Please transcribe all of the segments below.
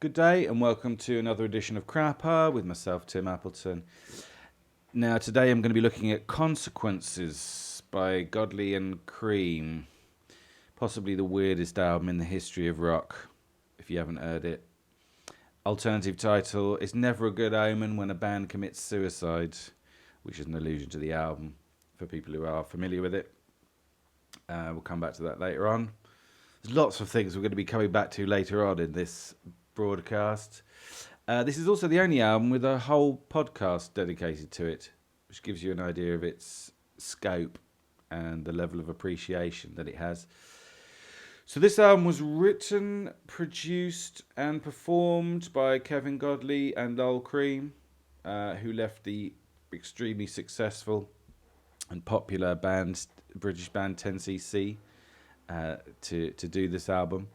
Good day and welcome to another edition of Crapper with myself, Tim Appleton. Now, today I'm going to be looking at Consequences by Godley and Creme. Possibly the weirdest album in the history of rock, if you haven't heard it. Alternative title, It's Never a Good Omen When a Band Commits Suicide, which is an allusion to the album for people who are familiar with it. We'll come back to that later on. There's lots of things we're going to be coming back to later on in this broadcast. This is also the only album with a whole podcast dedicated to it, which gives you an idea of its scope and the level of appreciation that it has. So this album was written, produced and performed by Kevin Godley and Lol Creme, who left the extremely successful and popular British band 10cc to do this album.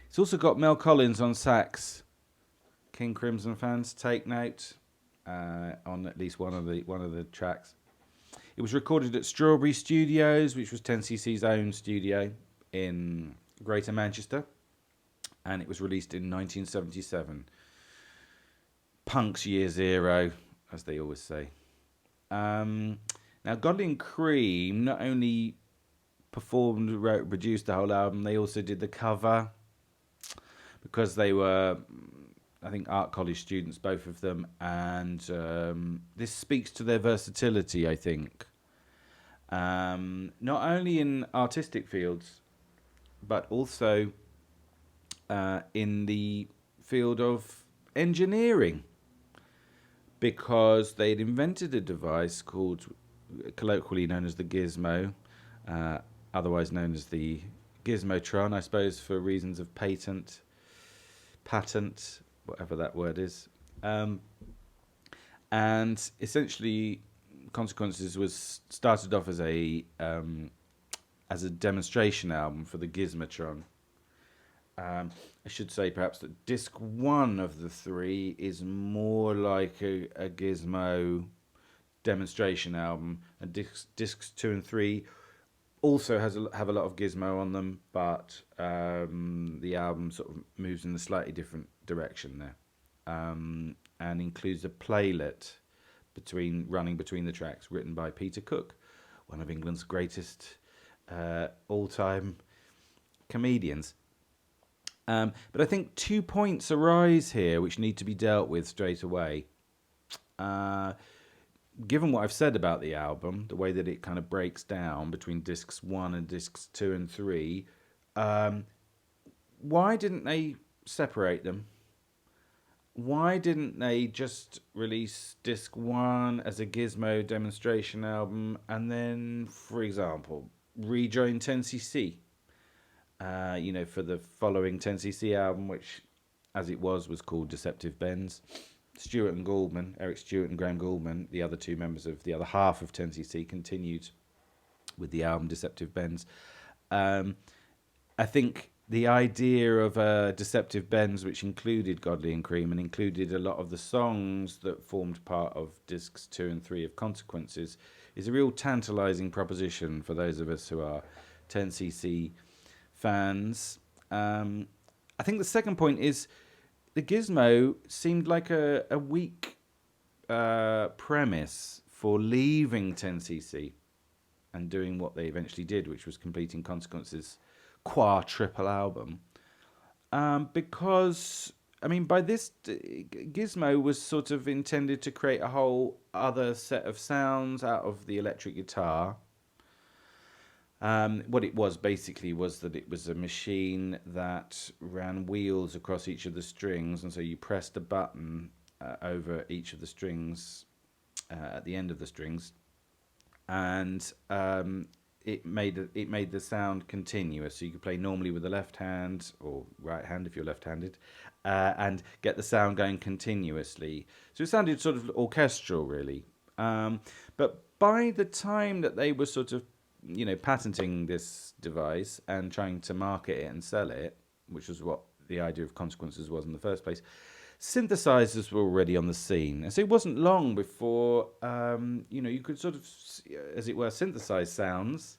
It's also got Mel Collins on sax. King Crimson fans, take note on at least one of the tracks. It was recorded at Strawberry Studios, which was 10cc's own studio in Greater Manchester, and it was released in 1977. Punk's year zero, as they always say. Now, Godley and Creme not only performed, wrote, produced the whole album, they also did the cover, because they were, I think, art college students, both of them, and this speaks to their versatility, I think. Not only in artistic fields, but also in the field of engineering, because they'd invented a device called, colloquially known as the Gizmo, otherwise known as the Gizmotron, I suppose, for reasons of patent, whatever that word is. And essentially, Consequences was started off as a demonstration album for the Gizmotron. I should say perhaps that disc 1 of the 3 is more like a Gizmo demonstration album, and discs 2 and 3 also have a lot of Gizmo on them, but the album sort of moves in a slightly different direction there, and includes a playlet running between the tracks, written by Peter Cook, one of England's greatest all-time comedians. But I think 2 points arise here which need to be dealt with straight away. Given what I've said about the album, the way that it kind of breaks down between discs 1 and discs 2 and 3, why didn't they separate them? Why didn't they just release disc 1 as a Gizmo demonstration album and then, for example, rejoin 10cc? For the following 10cc album, which, as it was called Deceptive Bends. Eric Stewart and Graham Gouldman, the other two members of the other half of 10cc, continued with the album Deceptive Bends. I think the idea of Deceptive Bends, which included Godley and Creme and included a lot of the songs that formed part of discs 2 and 3 of Consequences, is a real tantalising proposition for those of us who are 10cc fans. I think the second point is the Gizmo seemed like a weak premise for leaving 10cc and doing what they eventually did, which was completing Consequences triple album. Because, by this, Gizmo was sort of intended to create a whole other set of sounds out of the electric guitar. What it was basically was that it was a machine that ran wheels across each of the strings, and so you pressed a button over each of the strings at the end of the strings, and it made the sound continuous. So you could play normally with the left hand or right hand if you're left-handed, and get the sound going continuously. So it sounded sort of orchestral, really. But by the time that they were sort of patenting this device and trying to market it and sell it, which was what the idea of Consequences was in the first place, synthesizers were already on the scene. And so it wasn't long before, you could sort of, as it were, synthesize sounds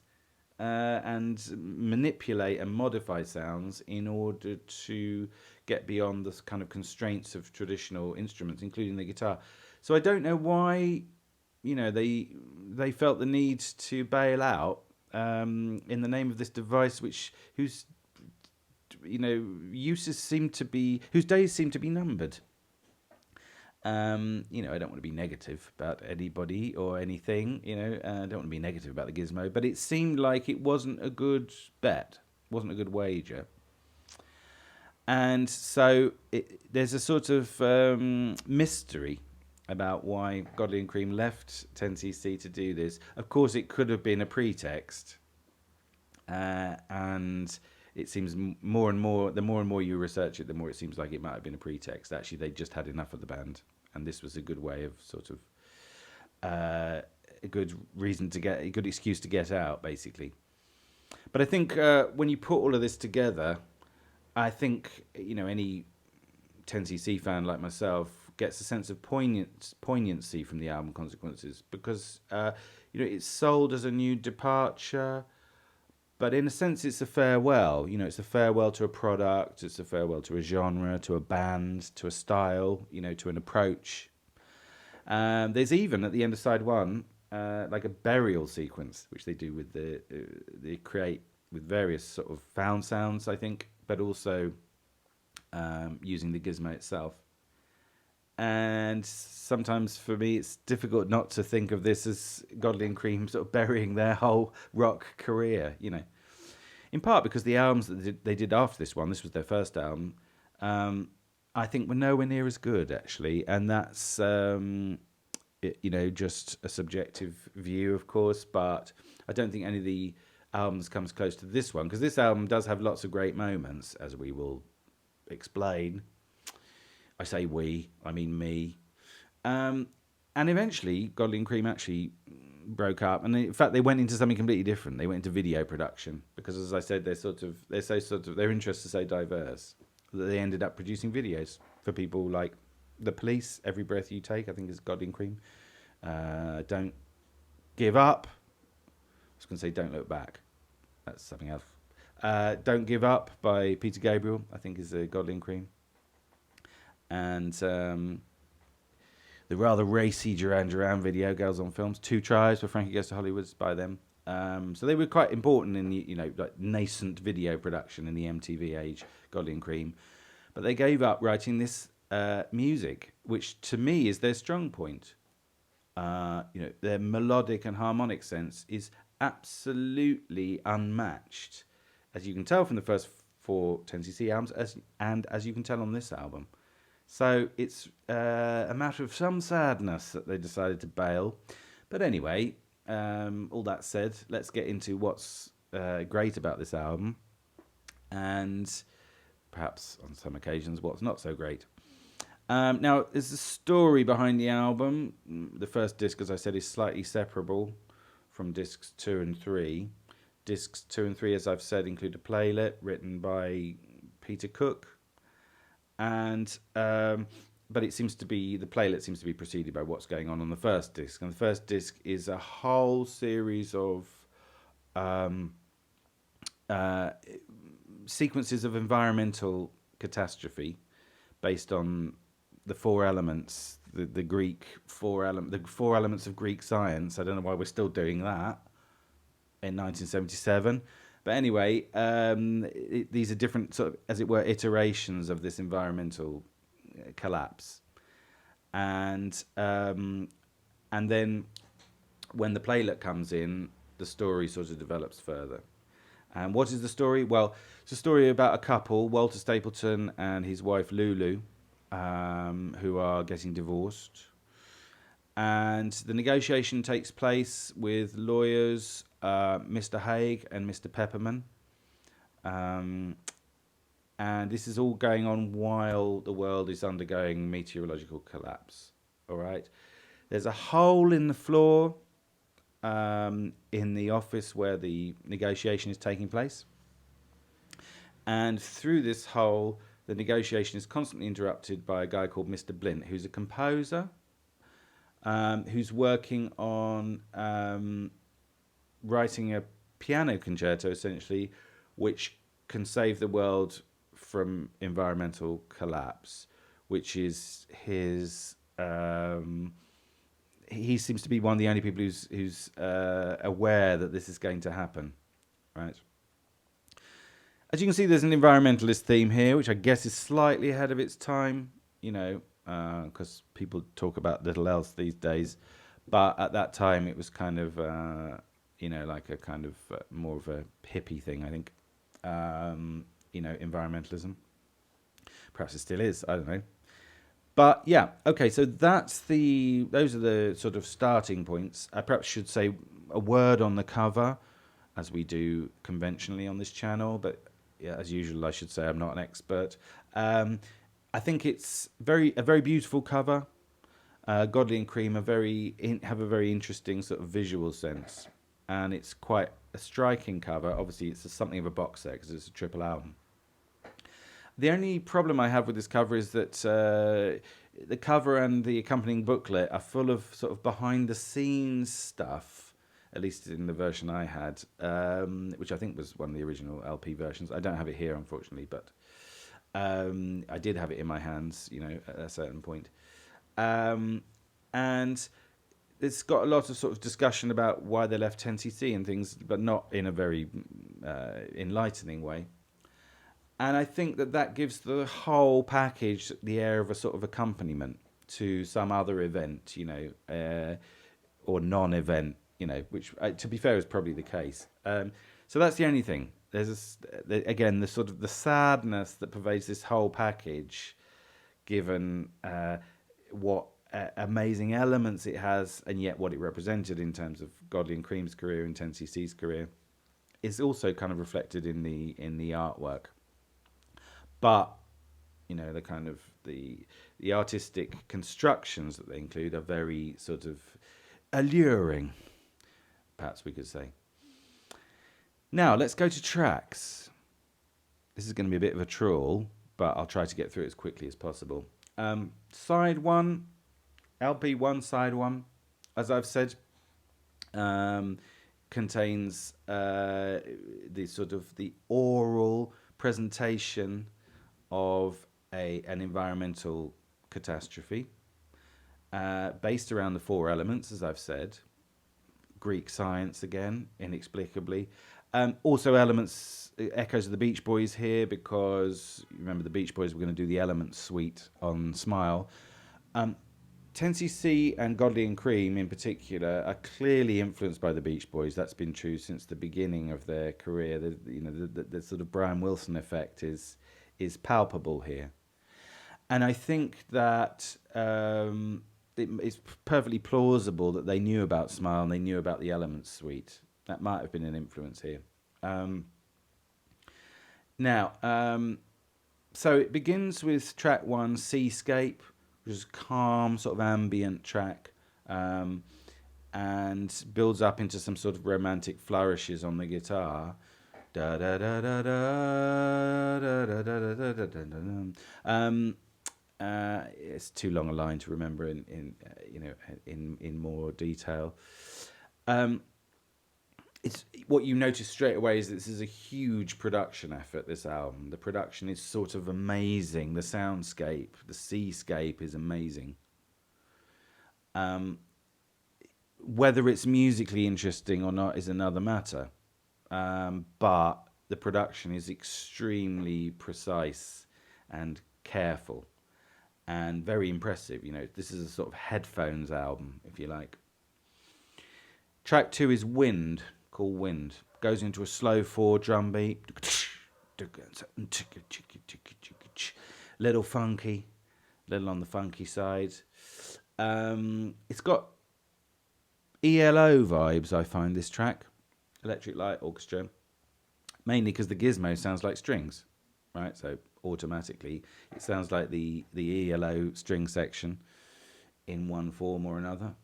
and manipulate and modify sounds in order to get beyond the kind of constraints of traditional instruments, including the guitar. So I don't know why, they felt the need to bail out in the name of this device, whose whose days seem to be numbered. I don't want to be negative about anybody or anything, I don't want to be negative about the Gizmo, but it seemed like it wasn't a good bet, wasn't a good wager. And so there's a sort of mystery about why Godley and Creme left 10cc to do this. Of course, it could have been a pretext, and it seems more and more you research it, the more it seems like it might have been a pretext. Actually, they just had enough of the band, and this was a good way of sort of a good excuse to get out, basically. But I think when you put all of this together, I think any 10cc fan like myself gets a sense of poignancy from the album Consequences, because it's sold as a new departure. But in a sense, it's a farewell. It's a farewell to a product. It's a farewell to a genre, to a band, to a style, to an approach. There's even, at the end of side one, like a burial sequence, which they do with they create with various sort of found sounds, I think, but also using the gizmo itself. And sometimes for me, it's difficult not to think of this as Godley and Creme sort of burying their whole rock career, in part because the albums that they did after this one, this was their first album, I think were nowhere near as good, actually. And that's, just a subjective view, of course, but I don't think any of the albums comes close to this one, because this album does have lots of great moments, as we will explain. I say we, I mean me. And eventually, Godley and Creme actually broke up, and in fact, they went into something completely different. They went into video production because, as I said, their interests are so diverse that they ended up producing videos for people like The Police. Every Breath You Take, I think, is Godley and Creme. Don't Give Up. I was going to say Don't Look Back. That's something else. Don't Give Up by Peter Gabriel, I think, is Godley and Creme. And the rather racy Duran Duran video, Girls on Films, Two Tries for Frankie Goes to Hollywood by them. So they were quite important in the like nascent video production in the MTV age, Godley and Creme. But they gave up writing this music, which to me is their strong point. Their melodic and harmonic sense is absolutely unmatched, as you can tell from the first 4 10cc albums, as you can tell on this album. So it's a matter of some sadness that they decided to bail. But anyway, all that said, let's get into what's great about this album, and perhaps on some occasions what's not so great. Now, there's a story behind the album. The first disc, as I said, is slightly separable from discs 2 and 3. Discs 2 and 3, as I've said, include a playlet written by Peter Cook. And but the playlet seems to be preceded by what's going on the first disc. And the first disc is a whole series of sequences of environmental catastrophe based on the 4 elements, the Greek the 4 elements of Greek science. I don't know why we're still doing that in 1977. But anyway, these are different sort of, as it were, iterations of this environmental collapse. And then when the playlet comes in, the story sort of develops further. And what is the story? Well, it's a story about a couple, Walter Stapleton and his wife Lulu, who are getting divorced. And the negotiation takes place with lawyers, Mr. Haig and Mr. Pepperman. And this is all going on while the world is undergoing meteorological collapse. All right. There's a hole in the floor in the office where the negotiation is taking place. And through this hole, the negotiation is constantly interrupted by a guy called Mr. Blint, who's a composer, who's working on writing a piano concerto, essentially, which can save the world from environmental collapse, which is his. He seems to be one of the only people who's aware that this is going to happen, right? As you can see, there's an environmentalist theme here, which I guess is slightly ahead of its time, because people talk about little else these days. But at that time, it was kind of, like a kind of more of a hippie thing, I think. Environmentalism. Perhaps it still is. I don't know. But yeah, okay. So those are the sort of starting points. I perhaps should say a word on the cover, as we do conventionally on this channel. But yeah, as usual, I should say I'm not an expert. I think it's a very beautiful cover. Godley and Creme have a very interesting sort of visual sense, and it's quite a striking cover. Obviously, it's something of a box set because it's a triple album. The only problem I have with this cover is that the cover and the accompanying booklet are full of sort of behind-the-scenes stuff, at least in the version I had, which I think was one of the original LP versions. I don't have it here, unfortunately, but I did have it in my hands, at a certain point. And it's got a lot of sort of discussion about why they left 10cc and things, but not in a very enlightening way. And I think that gives the whole package the air of a sort of accompaniment to some other event, or non-event, which, to be fair, is probably the case. So that's the only thing. There's again the sort of the sadness that pervades this whole package, given what amazing elements it has, and yet what it represented in terms of Godley and Creme's career and 10cc's career, is also kind of reflected in the artwork. But the kind of the artistic constructions that they include are very sort of alluring, perhaps we could say. Now let's go to tracks. This is going to be a bit of a trawl, but I'll try to get through it as quickly as possible. Side 1, LP 1, side 1, as I've said, contains the sort of the oral presentation of an environmental catastrophe, based around the 4 elements, as I've said. Greek science again, inexplicably. Also echoes of the Beach Boys here, because remember the Beach Boys were going to do the Elements suite on Smile. 10cc and Godley and Creme in particular are clearly influenced by the Beach Boys. That's been true since the beginning of their career. The sort of Brian Wilson effect is palpable here. And I think that it's perfectly plausible that they knew about Smile and they knew about the Elements suite. That might have been an influence here. So it begins with track 1, Seascape, which is a calm, sort of ambient track, and builds up into some sort of romantic flourishes on the guitar. Da da da da da da da da da da da. It's too long a line to remember in more detail. It's what you notice straight away is this is a huge production effort, this album. The production is sort of amazing. The soundscape, the seascape is amazing. Whether it's musically interesting or not is another matter. But the production is extremely precise and careful and very impressive. This is a sort of headphones album, if you like. Track 2 is Wind, called Wind. Goes into a slow 4 drum beat. Little funky, little on the funky side. It's got ELO vibes, I find, this track. Electric Light Orchestra. Mainly because the gizmo sounds like strings, right? So automatically it sounds like the ELO string section in one form or another.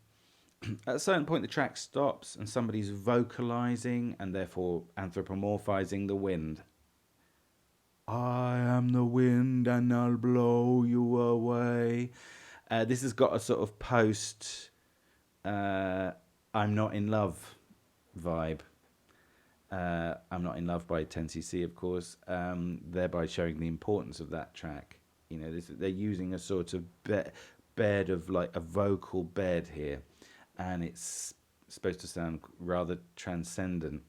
At a certain point, the track stops and somebody's vocalizing and therefore anthropomorphizing the wind. I am the wind and I'll blow you away. This has got a sort of post I'm not in love vibe. I'm Not in Love by 10cc, of course, thereby showing the importance of that track. You know, they're using a sort of bed of like a vocal bed here, and it's supposed to sound rather transcendent.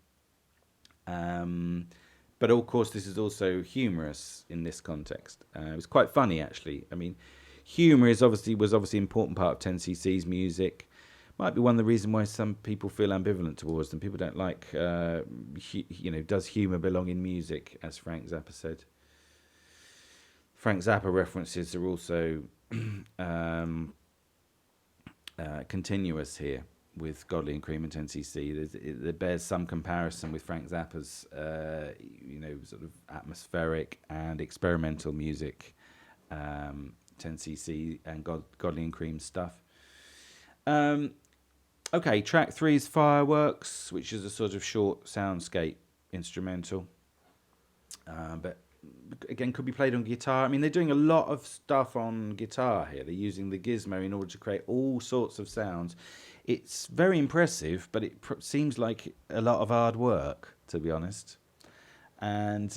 But of course, this is also humorous in this context. It was quite funny, actually. I mean, humor was obviously an important part of 10cc's music. Might be one of the reasons why some people feel ambivalent towards them. People don't like, does humor belong in music, as Frank Zappa said. Frank Zappa references are also continuous here with Godley and Creme and 10cc. There bears some comparison with Frank Zappa's, sort of atmospheric and experimental music, 10cc and Godley and Creme stuff. Okay, track 3 is Fireworks, which is a sort of short soundscape instrumental. But again, could be played on guitar. I mean, they're doing a lot of stuff on guitar here. They're using the Gizmo in order to create all sorts of sounds. It's very impressive, but it seems like a lot of hard work, to be honest. And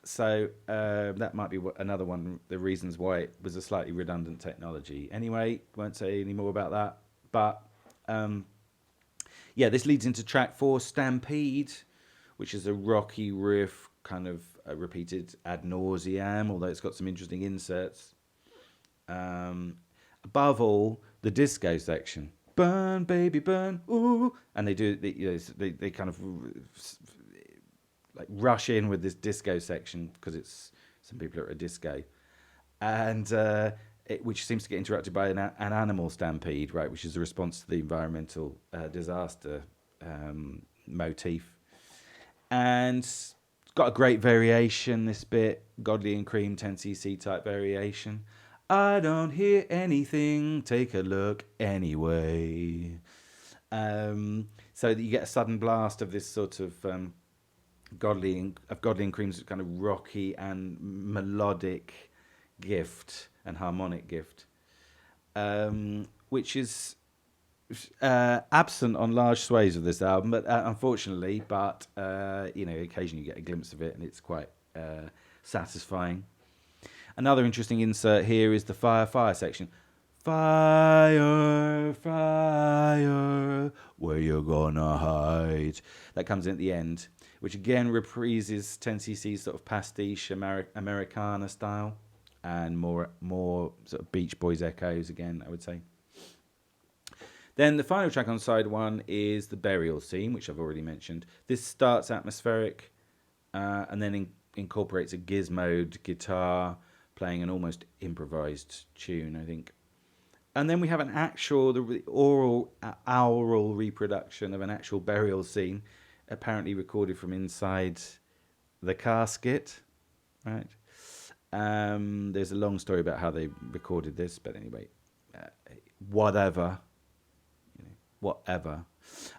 so that might be another one of the reasons why it was a slightly redundant technology. Anyway, won't say any more about that. But this leads into track 4, Stampede, which is a rocky riff, kind of repeated ad nauseam, although it's got some interesting inserts. Above all, the disco section. Burn, baby, burn, ooh. And they they kind of like rush in with this disco section because some people are at a disco. And which seems to get interrupted by an animal stampede, right, which is a response to the environmental disaster motif. And it's got a great variation, this bit, Godley and Creme 10cc type variation. I don't hear anything, take a look anyway. So that you get a sudden blast of this sort of Godley and Creme's kind of rocky and melodic gift and harmonic gift, which is absent on large swathes of this album, but unfortunately, occasionally you get a glimpse of it, and it's quite satisfying. Another interesting insert here is the fire section. Fire, fire, where you gonna hide? That comes in at the end, which again reprises 10cc's sort of pastiche Americana style, and more sort of Beach Boys echoes again, I would say. Then the final track on side 1 is the burial scene, which I've already mentioned. This starts atmospheric and then incorporates a gizmoed guitar playing an almost improvised tune, I think. And then we have an aural reproduction of an actual burial scene, apparently recorded from inside the casket, right? There's a long story about how they recorded this, but anyway, whatever.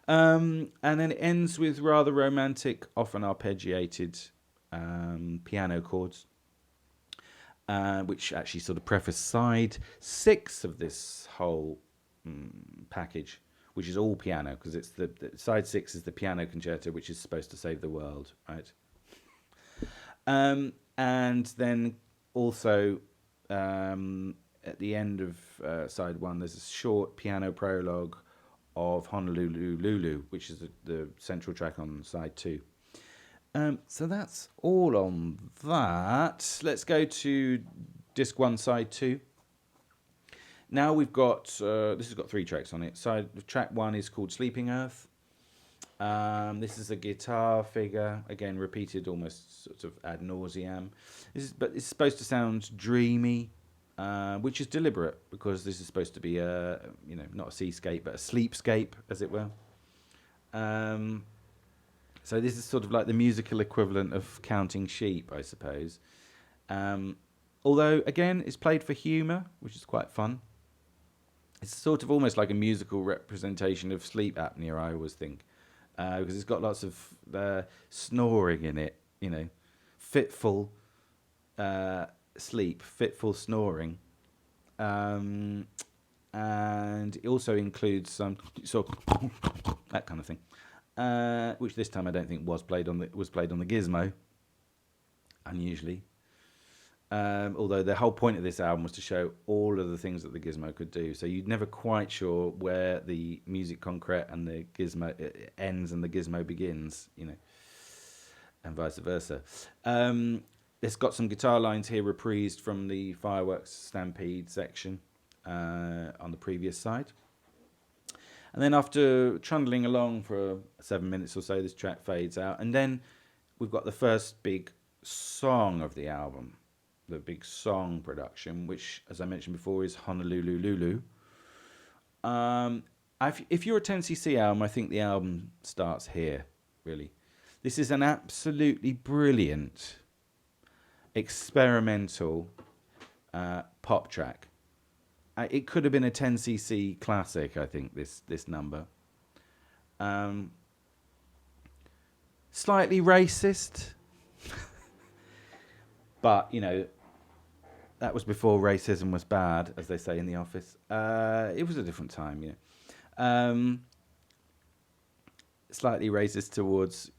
And then it ends with rather romantic, often arpeggiated piano chords, which actually sort of preface side 6 of this whole package, which is all piano, because it's the side 6 is the piano concerto, which is supposed to save the world, right? And then also at the end of side 1, there's a short piano prologue of Honolulu Lulu, which is the central track on side 2. So that's all on that. Let's go to disc 1, side 2. Now we've got, this has got 3 tracks on it. Track 1 is called Sleeping Earth. This is a guitar figure, again repeated almost sort of ad nauseam. But it's supposed to sound dreamy, which is deliberate, because this is supposed to be not a seascape but a sleepscape, as it were. So this is sort of like the musical equivalent of Counting Sheep, I suppose. Although again, it's played for humour, which is quite fun. It's sort of almost like a musical representation of sleep apnea, I always think. Because it's got lots of snoring in it, fitful sleep, fitful snoring. And it also includes some sort of that kind of thing. which this time I don't think was played on the Gizmo, unusually. Although the whole point of this album was to show all of the things that the Gizmo could do, so you're never quite sure where the musique concrète and the Gizmo ends and the Gizmo begins, and vice versa. It's got some guitar lines here reprised from the Fireworks Stampede section on the previous side. And then after trundling along for 7 minutes or so, this track fades out. And then we've got the first big song of the album, the big song production, which, as I mentioned before, is Honolulu Lulu. If you're a 10cc album, I think the album starts here, really. This is an absolutely brilliant experimental pop track. It could have been a 10cc classic, I think, this number. Slightly racist, but, that was before racism was bad, as they say in The Office. It was a different time, slightly racist towards,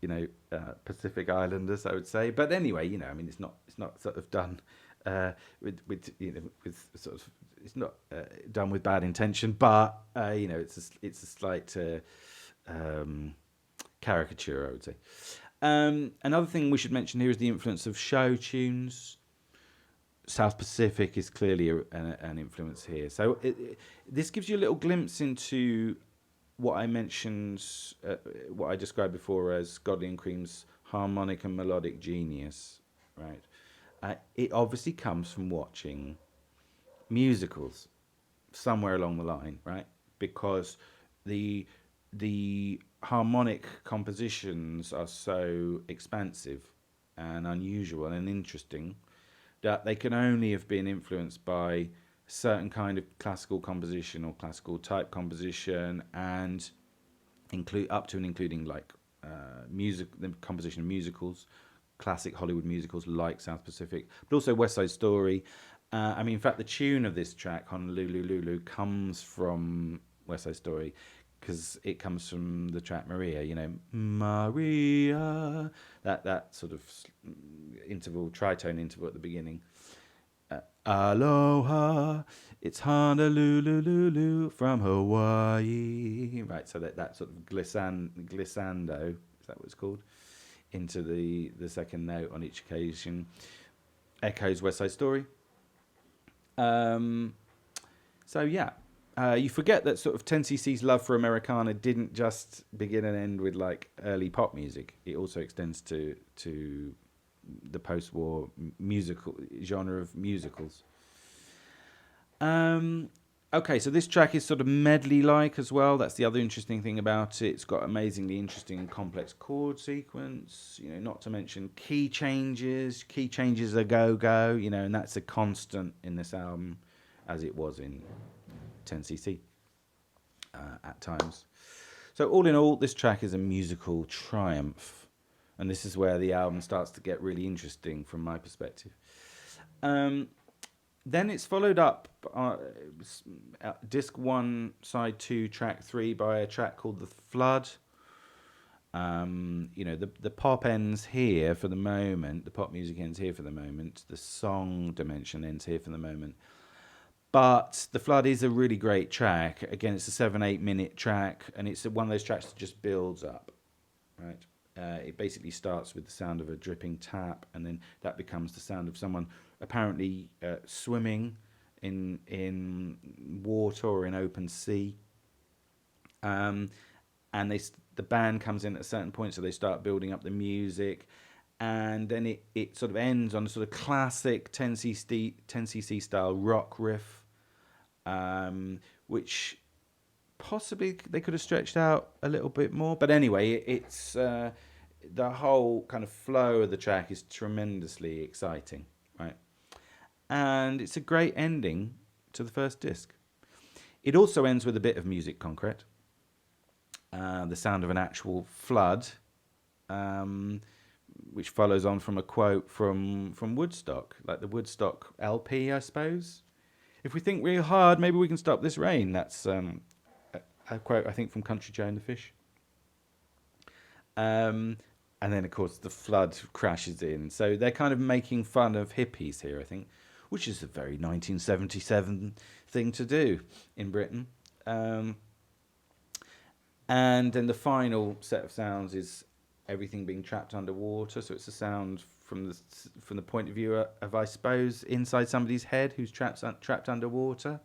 Pacific Islanders, I would say. But anyway, it's not sort of done with sort of, it's not done with bad intention, but it's a slight caricature, I would say. Another thing we should mention here is the influence of show tunes. South Pacific is clearly an influence here. So this gives you a little glimpse into what I mentioned, what I described before as Godley and Creme's harmonic and melodic genius, right? It obviously comes from watching musicals somewhere along the line, right? Because the harmonic compositions are so expansive and unusual and interesting that they can only have been influenced by certain kind of classical composition or classical type composition, and including like the composition of musicals, classic Hollywood musicals like South Pacific, but also West Side Story. In fact, the tune of this track, Honolulu Lulu, comes from West Side Story, because it comes from the track Maria, Maria, that sort of interval, tritone interval at the beginning. Aloha, it's Honolulu Lulu from Hawaii. Right, so that sort of glissando, is that what it's called? Into the second note on each occasion echoes West Side Story. You forget that sort of 10cc's love for Americana didn't just begin and end with like early pop music. It also extends to the post-war musical genre of musicals. Okay, so this track is sort of medley-like as well. That's the other interesting thing about it. It's got amazingly interesting and complex chord sequence, not to mention key changes. Key changes are go-go, and that's a constant in this album, as it was in 10cc at times. So all in all, this track is a musical triumph. And this is where the album starts to get really interesting from my perspective. Then it's followed up, disc 1, side 2, track 3, by a track called The Flood. The pop ends here for the moment. The pop music ends here for the moment. The song dimension ends here for the moment. But The Flood is a really great track. Again, it's a 7-8 minute track, and it's one of those tracks that just builds up, right? It basically starts with the sound of a dripping tap, and then that becomes the sound of someone apparently swimming in water or in open sea. And the band comes in at a certain point, so they start building up the music, and then it sort of ends on a sort of classic 10cc style rock riff, which possibly they could have stretched out a little bit more. But anyway, it's the whole kind of flow of the track is tremendously exciting, right? And it's a great ending to the first disc. It also ends with a bit of musique concrète, the sound of an actual flood, which follows on from a quote from Woodstock, like the Woodstock LP, I suppose. If we think real hard, maybe we can stop this rain. That's a quote, I think, from Country Joe and the Fish. And then, of course, the flood crashes in. So they're kind of making fun of hippies here, I think, which is a very 1977 thing to do in Britain. And then the final set of sounds is everything being trapped underwater. So it's a sound from the point of view of, I suppose, inside somebody's head who's trapped underwater.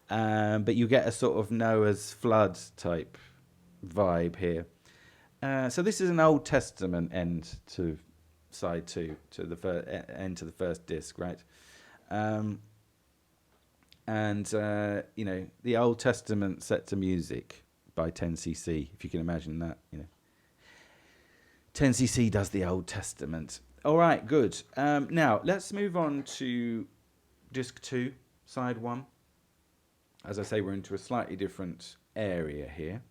But you get a sort of Noah's flood type vibe here. So this is an Old Testament end to side 2, to the end to the first disc, right? You know, the Old Testament set to music by 10cc, if you can imagine that. You know, 10cc does the Old Testament. All right, good. Now let's move on to disc 2, side 1. As I say, we're into a slightly different area here.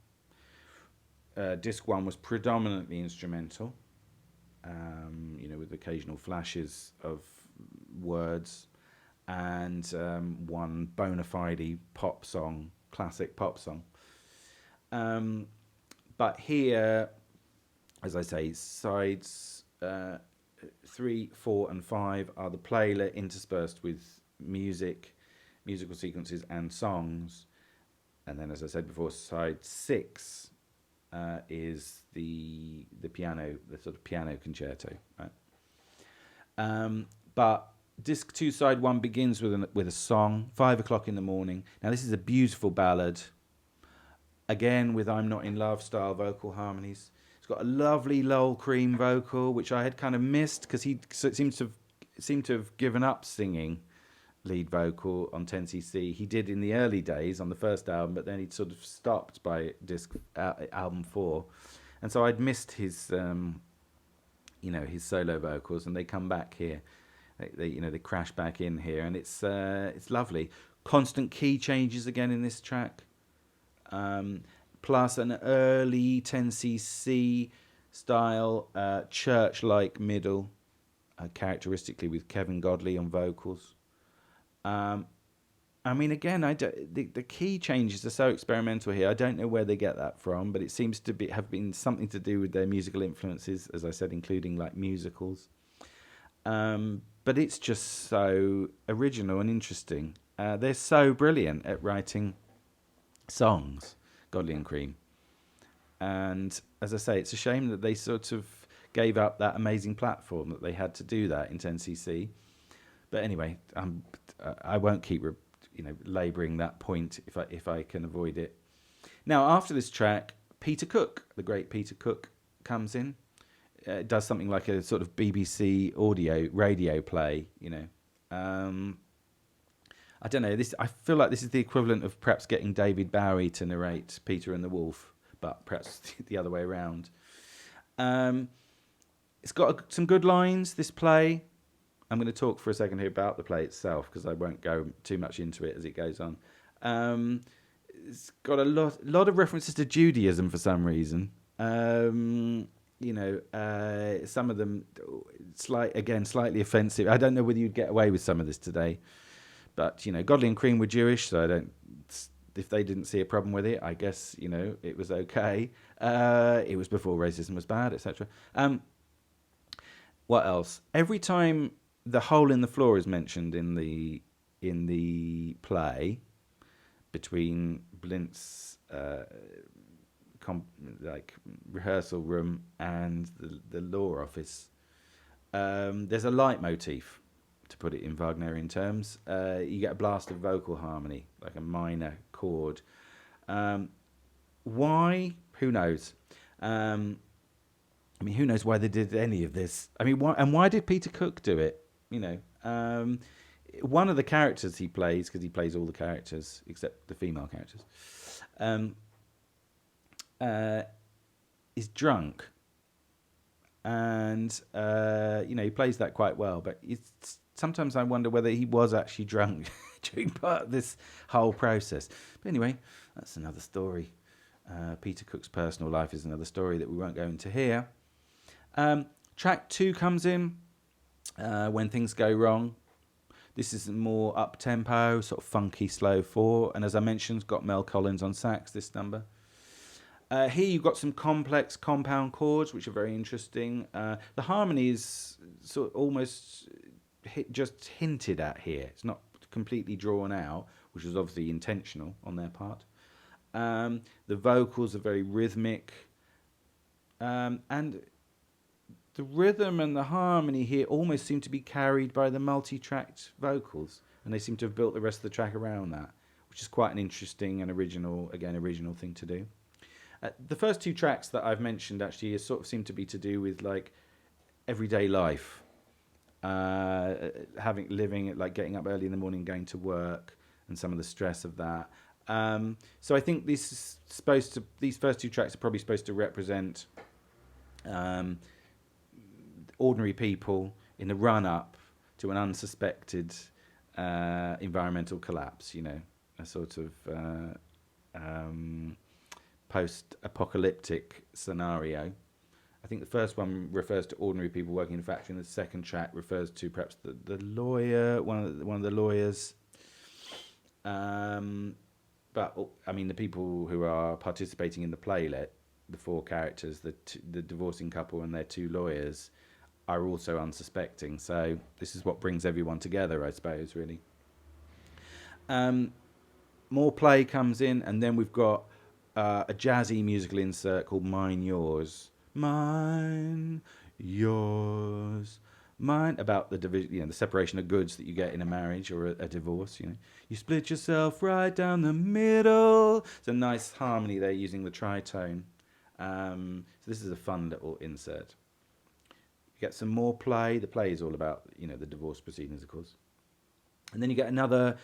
Disc 1 was predominantly instrumental, you know, with occasional flashes of words, and one bona fide pop song, classic pop song. But here, as I say, sides 3, 4, and 5 are the playlet interspersed with musical sequences and songs. And then, as I said before, side 6 is the piano, the sort of piano concerto, right? But disc 2, side 1 begins with a song, 5 o'clock in the morning. Now this is a beautiful ballad, again with I'm Not in Love style vocal harmonies. It's got a lovely Lowell Creme vocal, which I had kind of missed because he seemed to have given up singing lead vocal on 10cc. He did in the early days on the first album, but then he sort of stopped by album 4, and so I'd missed his you know, his solo vocals, and they come back here. They crash back in here, and it's lovely. Constant key changes again in this track, plus an early 10cc style church-like middle, characteristically with Kevin Godley on vocals. I mean, again, the key changes are so experimental here. I don't know where they get that from, but it seems to have been something to do with their musical influences, as I said, including like musicals. But it's just so original and interesting. They're so brilliant at writing songs, Godley and Creme. And as I say, it's a shame that they sort of gave up that amazing platform that they had to do that in 10cc. But anyway, I won't keep labouring that point if I can avoid it. Now, after this track, Peter Cook, the great Peter Cook, comes in. It does something like a sort of BBC radio play, you know. I don't know. I feel like this is the equivalent of perhaps getting David Bowie to narrate Peter and the Wolf, but perhaps the other way around. It's got some good lines, this play. I'm going to talk for a second here about the play itself because I won't go too much into it as it goes on. It's got a lot of references to Judaism for some reason. Some of them slightly offensive. I don't know whether you'd get away with some of this today, but Godley and Creme were Jewish, so if they didn't see a problem with it, I guess it was okay. It was before racism was bad, etc. What else? Every time the hole in the floor is mentioned in the play between Blint's rehearsal room and the law office. There's a leitmotif, to put it in Wagnerian terms. You get a blast of vocal harmony, like a minor chord. Why? Who knows? Who knows why they did any of this? Why did Peter Cook do it? One of the characters he plays, because he plays all the characters except the female characters, is drunk, and he plays that quite well. But sometimes I wonder whether he was actually drunk during part of this whole process. But anyway, that's another story. Peter Cook's personal life is another story that we won't go into here. Track 2 comes in when things go wrong. This is more up-tempo, sort of funky, slow 4. And as I mentioned, got Mel Collins on sax, this number. Here you've got some complex compound chords, which are very interesting. The harmony is sort of almost just hinted at here. It's not completely drawn out, which is obviously intentional on their part. The vocals are very rhythmic. And the rhythm and the harmony here almost seem to be carried by the multi-tracked vocals. And they seem to have built the rest of the track around that, which is quite an interesting and original thing to do. The first two tracks that I've mentioned actually sort of seem to be to do with like everyday life, living, like getting up early in the morning, going to work, and some of the stress of that. So I think these first two tracks are probably supposed to represent ordinary people in the run-up to an unsuspected environmental collapse. You know, a sort of post-apocalyptic scenario. I think the first one refers to ordinary people working in a factory, and the second track refers to perhaps the lawyer, one of the lawyers. But I mean, the people who are participating in the playlet, the four characters, the divorcing couple and their two lawyers, are also unsuspecting. So this is what brings everyone together, I suppose, really. More play comes in, and then we've got a jazzy musical insert called Mine, Yours. Mine, yours, mine, about the division, the separation of goods that you get in a marriage or a divorce. You split yourself right down the middle. It's a nice harmony there using the tritone. So this is a fun little insert. You get some more play. The play is all about the divorce proceedings, of course. And then you get another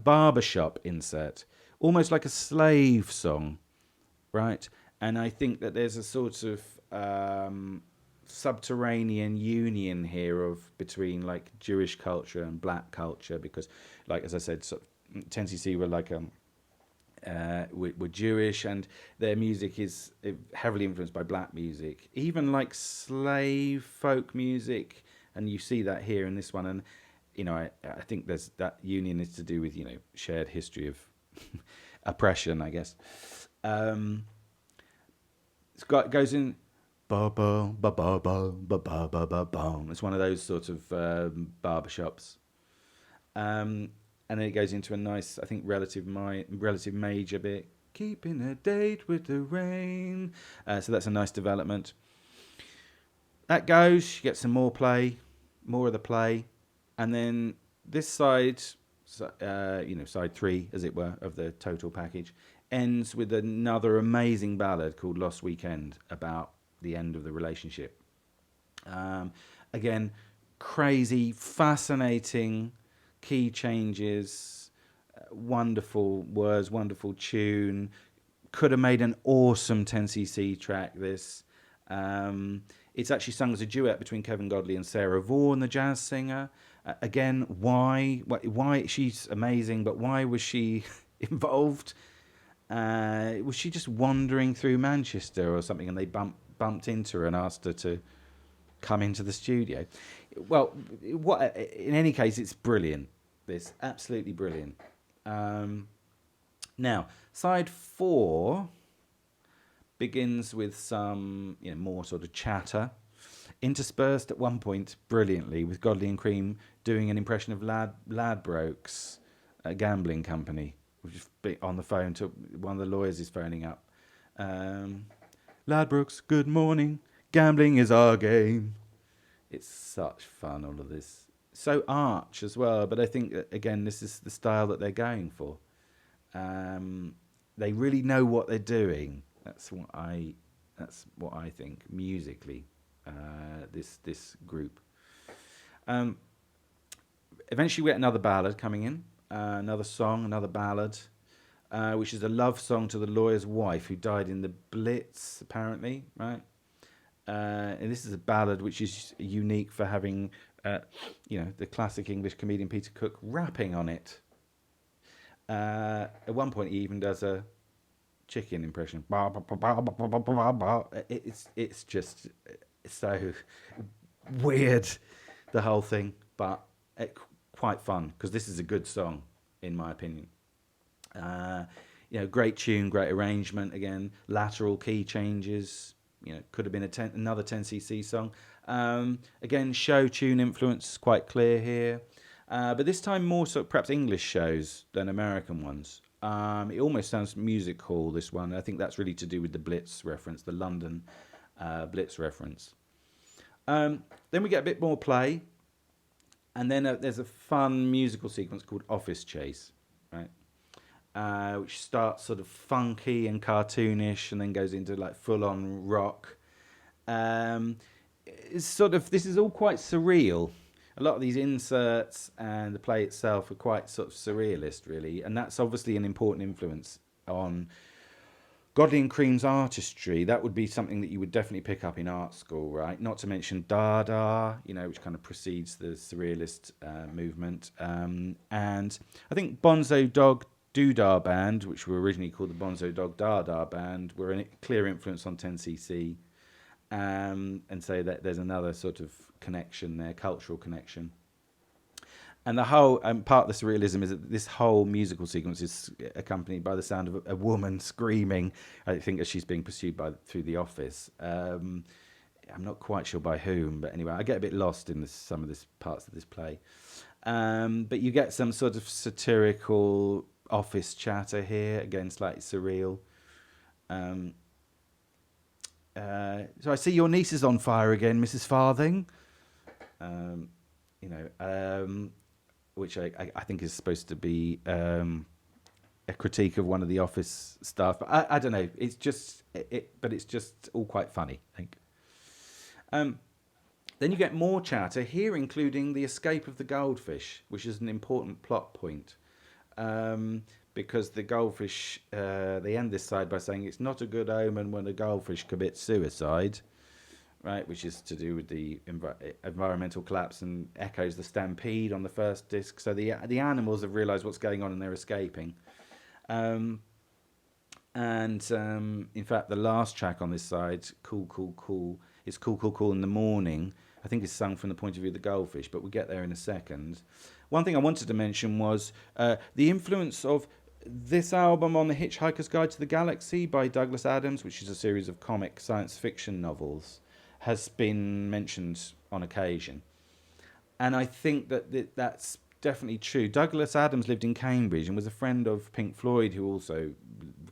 Barbershop insert, almost like a slave song, right? And I think that there's a sort of subterranean union here between like Jewish culture and black culture, because, like as I said, 10cc were like were Jewish, and their music is heavily influenced by black music, even like slave folk music, and you see that here in this one. And I think there's that union is to do with shared history of oppression, I guess. It goes in ba ba ba ba ba ba ba ba ba ba. It's one of those sort of barbershops, and then it goes into a nice, I think, relative major bit. Keeping a date with the rain. So that's a nice development. That goes. You get some more play, more of the play, and then this side, side 3, as it were, of the total package, ends with another amazing ballad called Lost Weekend about the end of the relationship. Again, crazy, fascinating key changes, wonderful words, wonderful tune. Could have made an awesome 10cc track, this. It's actually sung as a duet between Kevin Godley and Sarah Vaughan, the jazz singer. Again, why? She's amazing, but why was she involved? Was she just wandering through Manchester or something, and they bumped into her and asked her to come into the studio? Well, in any case, it's brilliant. This absolutely brilliant. Now, side 4 begins with some more sort of chatter, interspersed at one point brilliantly with Godley and Creme doing an impression of Ladbrokes, a gambling company, which is on the phone to one of the lawyers is phoning up. Ladbrokes, good morning. Gambling is our game. It's such fun, all of this. So arch as well, but I think that, again, this is the style that they're going for. They really know what they're doing. That's what I think musically. This group. Eventually, we get another ballad coming in, another song, another ballad, which is a love song to the lawyer's wife who died in the Blitz, apparently, right? And this is a ballad which is unique for having, the classic English comedian Peter Cook rapping on it. At one point, he even does a chicken impression. It's just so weird, the whole thing, but quite fun, because this is a good song, in my opinion. great tune, great arrangement. Again, lateral key changes. Could have been another 10cc song. Again, show tune influence quite clear here. But this time more so perhaps English shows than American ones. It almost sounds music hall, this one. I think that's really to do with the Blitz reference, the London Blitz reference. Then we get a bit more play. And then there's a fun musical sequence called Office Chase, right? Which starts sort of funky and cartoonish and then goes into like full-on rock. This is all quite surreal. A lot of these inserts and the play itself are quite sort of surrealist, really. And that's obviously an important influence on Godley and Creme's artistry. That would be something that you would definitely pick up in art school, right? Not to mention Dada, which kind of precedes the surrealist movement. And I think Bonzo Dog Doodah Band, which were originally called the Bonzo Dog Dada Band, were a clear influence on 10cc. And so that there's another sort of connection there, cultural connection. And the whole part of the surrealism is that this whole musical sequence is accompanied by the sound of a woman screaming, I think, as she's being pursued through the office. I'm not quite sure by whom, but anyway, I get a bit lost in some of this parts of this play. But you get some sort of satirical office chatter here, again, slightly surreal. So I see your niece is on fire again, Mrs. Farthing. Which I think is supposed to be a critique of one of the office staff. But I don't know. It's just but it's just all quite funny, I think. Then you get more chatter here, including the escape of the goldfish, which is an important plot point. Because the goldfish, they end this side by saying it's not a good omen when a goldfish commits suicide, right? Which is to do with the environmental collapse and echoes the Stampede on the first disc. So the animals have realised what's going on and they're escaping. In fact, the last track on this side, Cool, Cool, Cool, is Cool, Cool, Cool in the Morning. I think it's sung from the point of view of the goldfish, but we'll get there in a second. One thing I wanted to mention was the influence of this album on The Hitchhiker's Guide to the Galaxy by Douglas Adams, which is a series of comic science fiction novels, has been mentioned on occasion. And I think that that's definitely true. Douglas Adams lived in Cambridge and was a friend of Pink Floyd, who also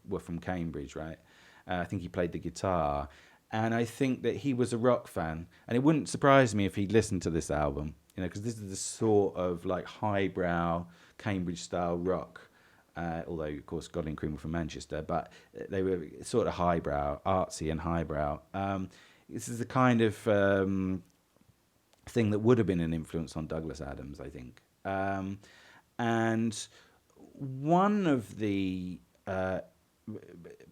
were from Cambridge, right? I think he played the guitar. And I think that he was a rock fan. And it wouldn't surprise me if he'd listened to this album, because this is the sort of like highbrow Cambridge-style rock. Although, of course, Godley and Creme were from Manchester, but they were sort of highbrow, artsy and highbrow. This is the kind of thing that would have been an influence on Douglas Adams, I think. And one of the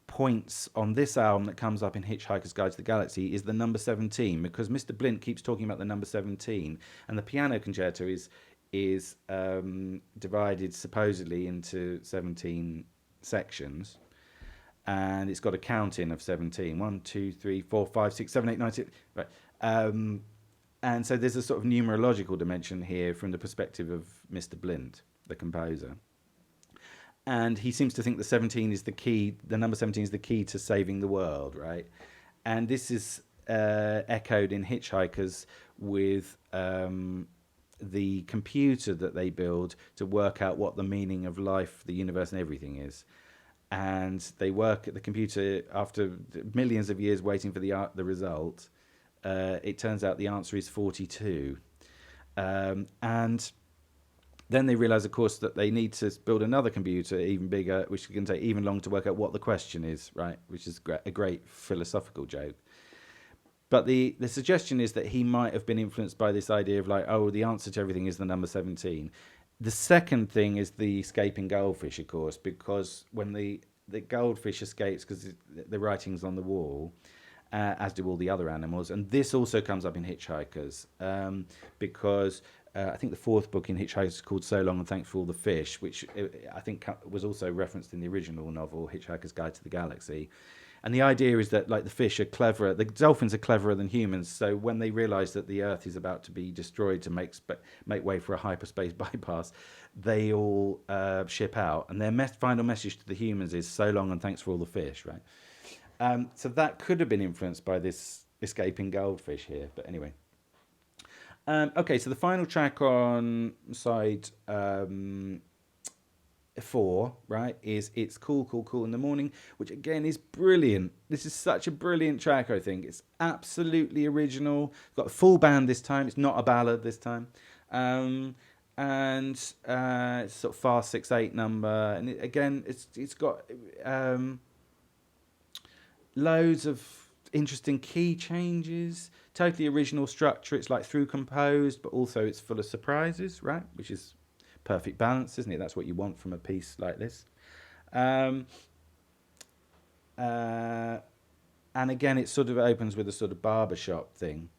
points on this album that comes up in Hitchhiker's Guide to the Galaxy is the number 17, because Mr. Blint keeps talking about the number 17, and the piano concerto is divided supposedly into 17 sections, and it's got a count-in of 17. 1, 2, 3, 4, 5, 6, 7, 8, 9, 10. Right. And so there's a sort of numerological dimension here from the perspective of Mr. Blint, the composer. And he seems to think the 17 is the key, the number 17 is the key to saving the world, right? And this is echoed in Hitchhikers with the computer that they build to work out what the meaning of life, the universe, and everything is. And they work at the computer after millions of years waiting for the result. It turns out the answer is 42. And then they realize, of course, that they need to build another computer even bigger, which can take even longer to work out what the question is, right? Which is a great philosophical joke. But the suggestion is that he might have been influenced by this idea of like, oh, the answer to everything is the number 17. The second thing is the escaping goldfish, of course, because when the goldfish escapes, because the writing's on the wall, as do all the other animals. And this also comes up in Hitchhikers, because I think the fourth book in Hitchhikers is called So Long and Thanks for All the Fish, which I think was also referenced in the original novel, Hitchhiker's Guide to the Galaxy. And the idea is that like the fish are cleverer, the dolphins are cleverer than humans. So when they realise that the Earth is about to be destroyed to make way for a hyperspace bypass, they all ship out. And their final message to the humans is "so long and thanks for all the fish." Right. So that could have been influenced by this escaping goldfish here. But anyway. Okay, so the final track on side 4, right, is It's Cool, Cool, Cool in the Morning, which again is brilliant. This is such a brilliant track, I think. It's absolutely original. It's got a full band this time. It's not a ballad this time. And it's sort of fast 6/8 number. And it's got loads of interesting key changes, totally original structure. It's like through composed, but also it's full of surprises, right? Which is perfect balance, isn't it? That's what you want from a piece like this. And again, it sort of opens with a sort of barbershop thing.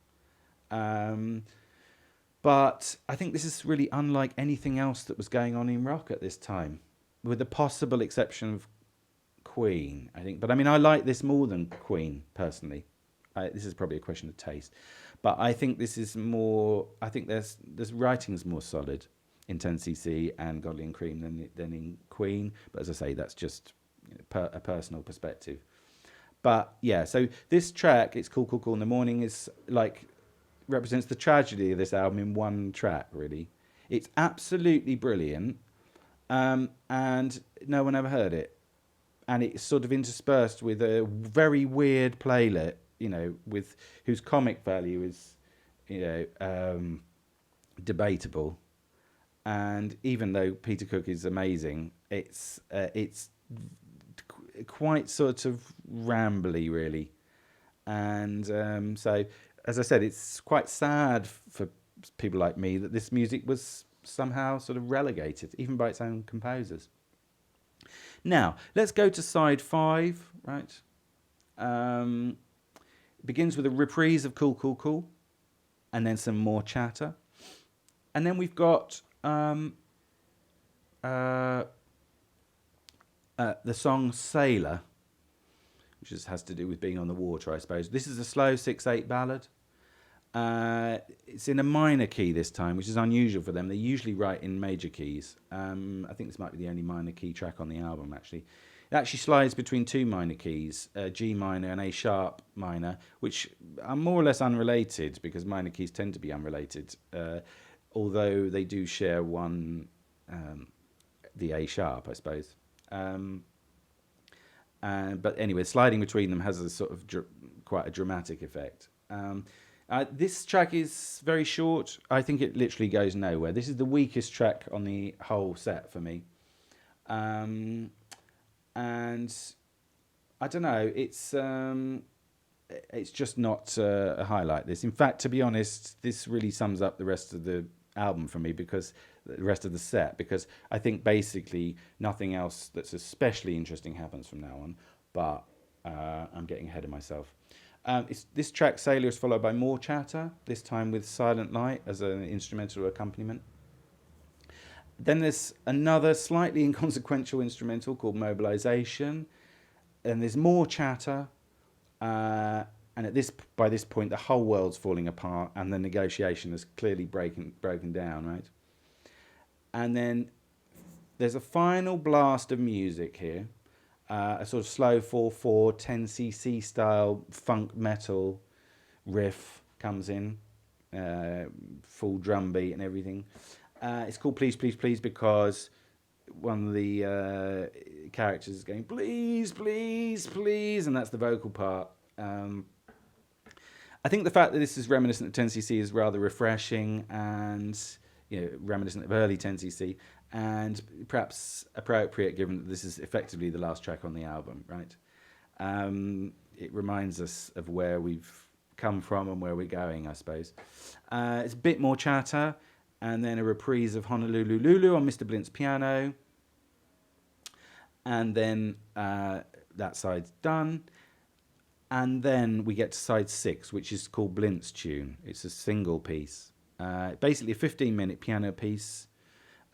But I think this is really unlike anything else that was going on in rock at this time, with the possible exception of Queen, I think. But I mean, I like this more than Queen, personally. This is probably a question of taste. But I think this is more, I think there's writing's more solid in 10cc and Godley and Creme than in Queen. But as I say, that's just a personal perspective. But yeah, so this track, It's Cool, Cool, Cool in the Morning, is like, represents the tragedy of this album in one track, really. It's absolutely brilliant, and no one ever heard it. And it's sort of interspersed with a very weird playlet, with whose comic value is, debatable. And even though Peter Cook is amazing, it's quite sort of rambly, really. And so, as I said, it's quite sad for people like me that this music was somehow sort of relegated, even by its own composers. Now, let's go to side 5, right? It begins with a reprise of Cool, Cool, Cool, and then some more chatter. And then we've got the song Sailor, which has to do with being on the water, I suppose. This is a slow 6/8 ballad. It's in a minor key this time, which is unusual for them. They usually write in major keys. I think this might be the only minor key track on the album, actually. It actually slides between 2 minor keys, G minor and A sharp minor, which are more or less unrelated because minor keys tend to be unrelated, although they do share one, the A sharp, I suppose. But anyway, sliding between them has a sort of quite a dramatic effect. This track is very short. I think it literally goes nowhere. This is the weakest track on the whole set for me. And I don't know, it's just not a highlight. This, in fact, to be honest, this really sums up the rest of the album for me, because the rest of the set, because I think basically nothing else that's especially interesting happens from now on. But I'm getting ahead of myself. This track, Sailor, is followed by more chatter, this time with Silent Light as an instrumental accompaniment. Then there's another slightly inconsequential instrumental called Mobilisation. And there's more chatter. And by this point, the whole world's falling apart and the negotiation is clearly broken down, right? And then there's a final blast of music here. A sort of slow 4/4, 10cc style funk metal riff comes in, full drum beat and everything. It's called Please, Please, Please because one of the characters is going, please, please, please, and that's the vocal part. I think the fact that this is reminiscent of 10cc is rather refreshing and reminiscent of early 10cc. And perhaps appropriate given that this is effectively the last track on the album, right? It reminds us of where we've come from and where we're going, I suppose. It's a bit more chatter, and then a reprise of Honolulu Lulu on Mr. Blint's piano. And then that side's done. And then we get to side 6, which is called Blint's Tune. It's a single piece. Basically a 15-minute piano piece,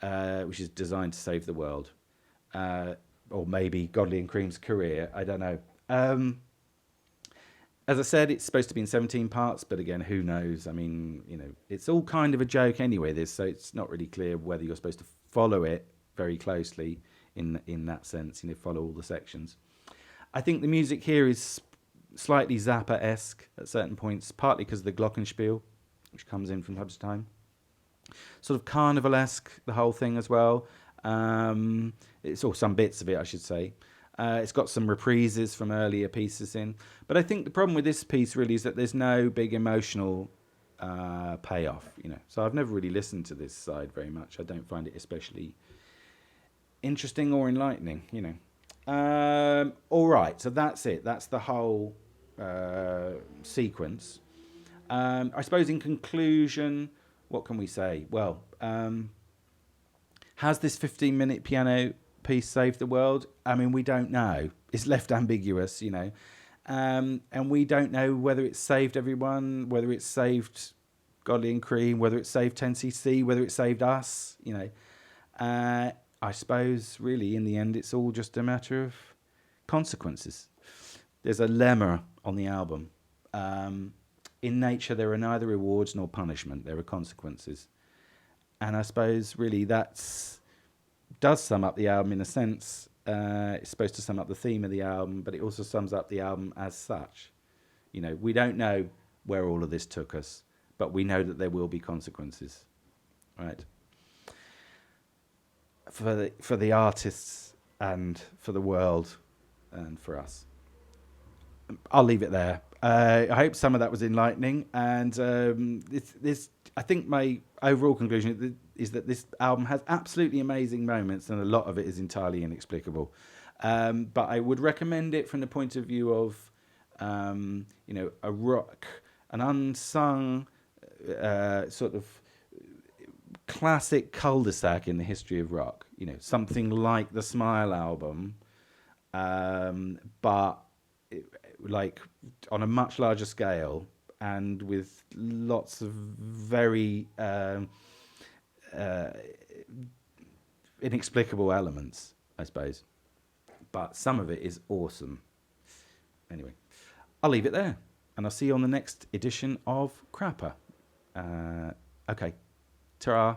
which is designed to save the world. Or maybe Godley and Creme's career, I don't know. As I said, it's supposed to be in 17 parts, but again, who knows? I mean, it's all kind of a joke anyway, this, so it's not really clear whether you're supposed to follow it very closely in that sense, follow all the sections. I think the music here is slightly Zappa-esque at certain points, partly because of the glockenspiel, which comes in from time to time. Sort of carnival-esque, the whole thing as well. It's all some bits of it, I should say. It's got some reprises from earlier pieces in. But I think the problem with this piece really is that there's no big emotional payoff, So I've never really listened to this side very much. I don't find it especially interesting or enlightening, All right, so that's it. That's the whole sequence. I suppose in conclusion, what can we say? Well, has this 15-minute piano piece saved the world? I mean, we don't know. It's left ambiguous, and we don't know whether it's saved everyone, whether it's saved Godley and Creme, whether it's saved 10cc, whether it saved us, I suppose, really, in the end, it's all just a matter of consequences. There's a lemma on the album. In nature, there are neither rewards nor punishment. There are consequences. And I suppose, really, does sum up the album in a sense. It's supposed to sum up the theme of the album, but it also sums up the album as such. We don't know where all of this took us, but we know that there will be consequences, right? For the artists and for the world and for us. I'll leave it there. I hope some of that was enlightening, and I think my overall conclusion is that this album has absolutely amazing moments, and a lot of it is entirely inexplicable. But I would recommend it from the point of view of, a rock, an unsung sort of classic cul-de-sac in the history of rock. Something like the Smile album, but like on a much larger scale and with lots of very inexplicable elements, I suppose. But some of it is awesome. Anyway, I'll leave it there, and I'll see you on the next edition of Crapper. Okay, ta-ra.